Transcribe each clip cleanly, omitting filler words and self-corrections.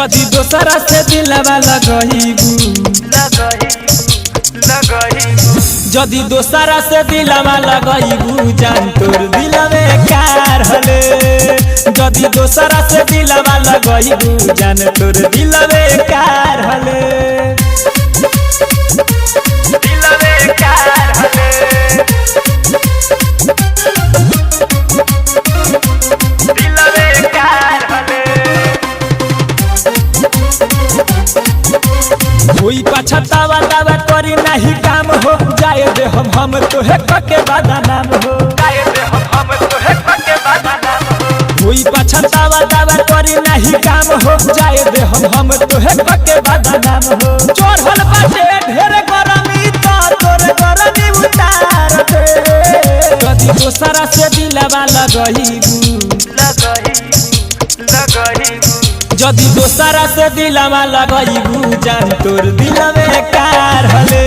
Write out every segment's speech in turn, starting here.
जदी दोसरा से दिलवा लगइबू जदी दोसरा से दिलवा लगइबू जान तोर दिलवे कार हले जदी दोसरा से दिलवा लगइबू जान तोर दिलवे कार हले दिलवे कार हले दिलवे कार हले कोई पछतावा दावा करी नहीं काम हो जाए दे हम तोहे के बादा नाम हो जाए दे हम तोहे के बादा नाम हो कोई पछतावा दावा करी नहीं काम हो जाए दे हम तोहे के बादा नाम हो चढ़ल बाटे ढेर गरमी तो तोर गरमी उतार दे जदी दोसरा से दिलवा लगइबू जदी दोसरा से दिलवा लगइबू जान तोर दिलवे कार हले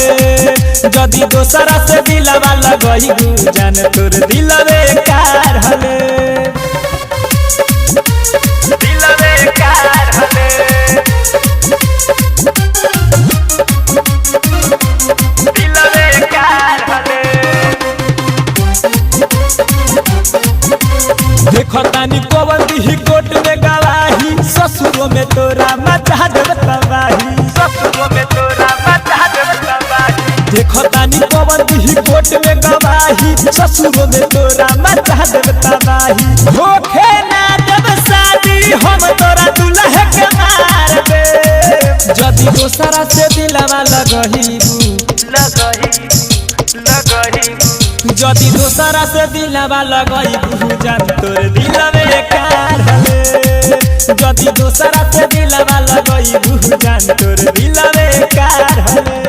जदी दोसरा से दिलवा लगइबू जान तोर दिलवे कार हले दिलवे कार हले दिलवे कार हले देखो तानी कवन दी कोट में गवाही ससुरो में तोरा मचा देव तबाही ससुरो में तोरा मचा देव तबाही देखो तानी कवन दी कोट में गवाही ससुरो में तोरा मचा देव तबाही होखे ना जब शादी हम तोरा दुल्हा के मार दे जदी दोसरा से दिलवा लगइबू जदी दोसरा से दिलवा लगइबू जान तोर दिलवे कार हले जदी दोसरा से दिलवा लगइबू जान तोर दिलवे कार हले।